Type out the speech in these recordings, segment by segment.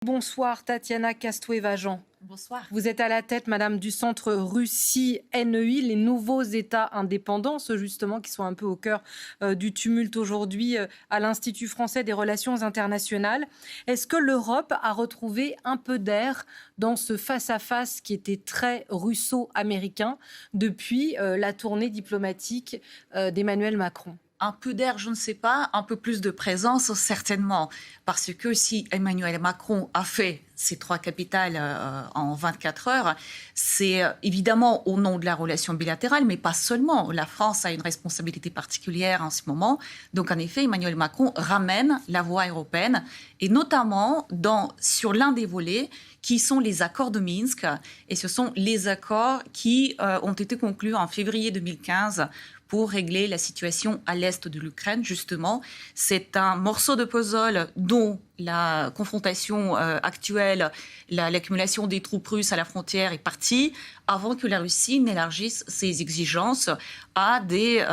Bonsoir Tatiana Castoué-Vajan. Bonsoir. Vous êtes à la tête, madame, du centre Russie-NEI, les nouveaux États indépendants, ceux justement qui sont un peu au cœur du tumulte aujourd'hui à l'Institut français des relations internationales. Est-ce que l'Europe a retrouvé un peu d'air dans ce face-à-face qui était très russo-américain depuis la tournée diplomatique d'Emmanuel Macron ? Un peu d'air, je ne sais pas, un peu plus de présence, certainement. Parce que si Emmanuel Macron a fait ces 3 capitales en 24 heures, c'est évidemment au nom de la relation bilatérale, mais pas seulement. La France a une responsabilité particulière en ce moment. Donc, en effet, Emmanuel Macron ramène la voie européenne, et notamment sur l'un des volets, qui sont les accords de Minsk. Et ce sont les accords qui ont été conclus en février 2015 pour régler la situation à l'est de l'Ukraine, justement. C'est un morceau de puzzle dont la confrontation actuelle, l'accumulation des troupes russes à la frontière est partie, avant que la Russie n'élargisse ses exigences à des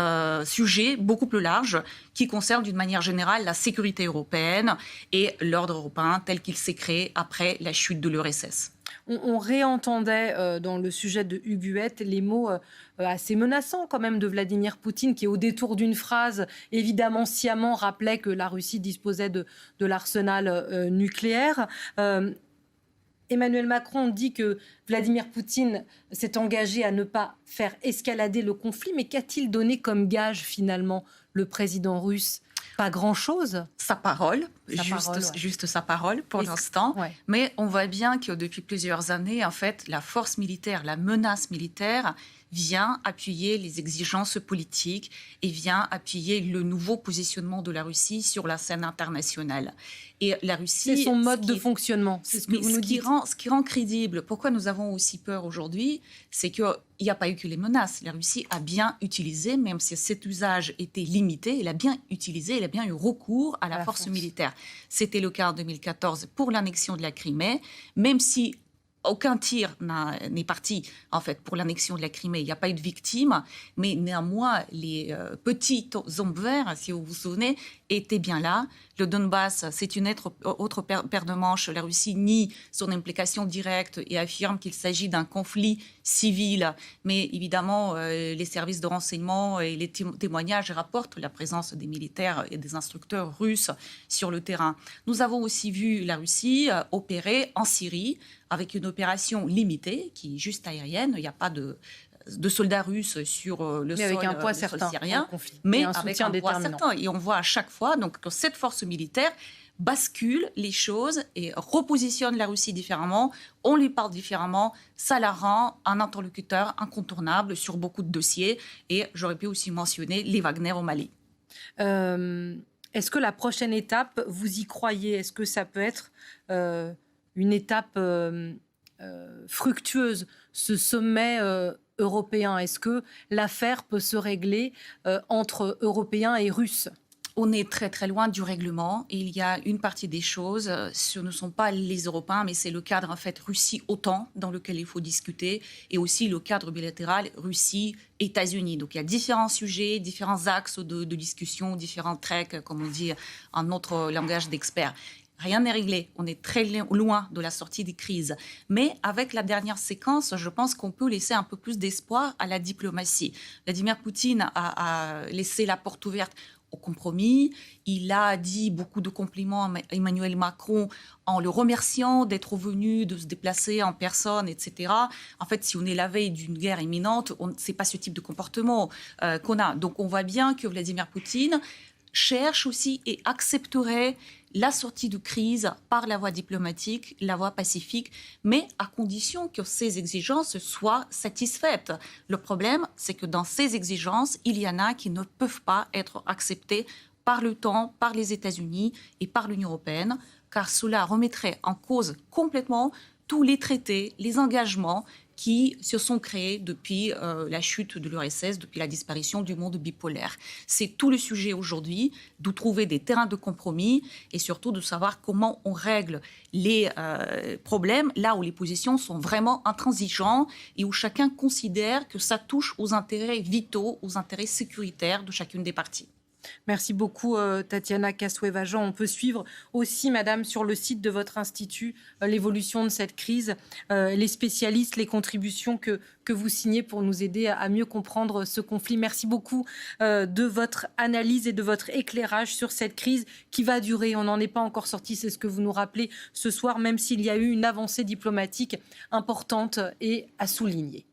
sujets beaucoup plus larges qui concernent d'une manière générale la sécurité européenne et l'ordre européen tel qu'il s'est créé après la chute de l'URSS. On réentendait dans le sujet de Huguette les mots assez menaçants quand même de Vladimir Poutine, qui au détour d'une phrase, évidemment sciemment, rappelait que la Russie disposait de l'arsenal nucléaire. Emmanuel Macron dit que Vladimir Poutine s'est engagé à ne pas faire escalader le conflit, mais qu'a-t-il donné comme gage finalement le président russe ? Pas grand-chose. Sa parole, juste sa parole pour l'instant. Ouais. Mais on voit bien que depuis plusieurs années, en fait, la force militaire, la menace militaire vient appuyer les exigences politiques et vient appuyer le nouveau positionnement de la Russie sur la scène internationale. Et la Russie, c'est son mode de fonctionnement. C'est ce que vous nous dites. Ce qui rend crédible, pourquoi nous avons aussi peur aujourd'hui, c'est qu'il n'y a pas eu que les menaces. La Russie a bien utilisé, même si cet usage était limité, elle a bien utilisé, elle a bien eu recours à la force militaire. C'était le cas en 2014 pour l'annexion de la Crimée, même si aucun tir n'est parti, en fait, pour l'annexion de la Crimée. Il n'y a pas eu de victimes, mais néanmoins, les petits ombres verts, si vous vous souvenez, étaient bien là. Le Donbass, c'est une autre paire de manches. La Russie nie son implication directe et affirme qu'il s'agit d'un conflit civil. Mais évidemment, les services de renseignement et les témoignages rapportent la présence des militaires et des instructeurs russes sur le terrain. Nous avons aussi vu la Russie opérer en Syrie avec une opération limitée, qui est juste aérienne. Il n'y a pas de soldats russes sur le sol avec un poids certain, syrien, mais avec un poids certain. Et on voit à chaque fois donc, que cette force militaire bascule les choses et repositionne la Russie différemment, on lui parle différemment, ça la rend un interlocuteur incontournable sur beaucoup de dossiers. Et j'aurais pu aussi mentionner les Wagner au Mali. Est-ce que la prochaine étape, vous y croyez ? Est-ce que ça peut être une étape fructueuse, ce sommet européen ? Est-ce que l'affaire peut se régler entre Européens et Russes ? On est très très loin du règlement. Et il y a une partie des choses, ce ne sont pas les Européens, mais c'est le cadre en fait Russie-OTAN dans lequel il faut discuter, et aussi le cadre bilatéral Russie-États-Unis. Donc il y a différents sujets, différents axes de discussion, différents tracks, comme on dit en notre langage d'experts. Rien n'est réglé. On est très loin de la sortie des crises. Mais avec la dernière séquence, je pense qu'on peut laisser un peu plus d'espoir à la diplomatie. Vladimir Poutine a laissé la porte ouverte au compromis. Il a dit beaucoup de compliments à Emmanuel Macron en le remerciant d'être venu, de se déplacer en personne, etc. En fait, si on est la veille d'une guerre imminente, ce n'est pas ce type de comportement qu'on a. Donc on voit bien que Vladimir Poutine cherche aussi et accepterait la sortie de crise par la voie diplomatique, la voie pacifique, mais à condition que ces exigences soient satisfaites. Le problème, c'est que dans ces exigences, il y en a qui ne peuvent pas être acceptées par l'OTAN, par les États-Unis et par l'Union européenne, car cela remettrait en cause complètement tous les traités, les engagements qui se sont créés depuis la chute de l'URSS, depuis la disparition du monde bipolaire. C'est tout le sujet aujourd'hui, d'où trouver des terrains de compromis et surtout de savoir comment on règle les problèmes là où les positions sont vraiment intransigeantes et où chacun considère que ça touche aux intérêts vitaux, aux intérêts sécuritaires de chacune des parties. Merci beaucoup, Tatiana Kassoue-Vajan. On peut suivre aussi, madame, sur le site de votre institut, l'évolution de cette crise, les spécialistes, les contributions que vous signez pour nous aider à mieux comprendre ce conflit. Merci beaucoup de votre analyse et de votre éclairage sur cette crise qui va durer. On n'en est pas encore sorti, c'est ce que vous nous rappelez ce soir, même s'il y a eu une avancée diplomatique importante et à souligner.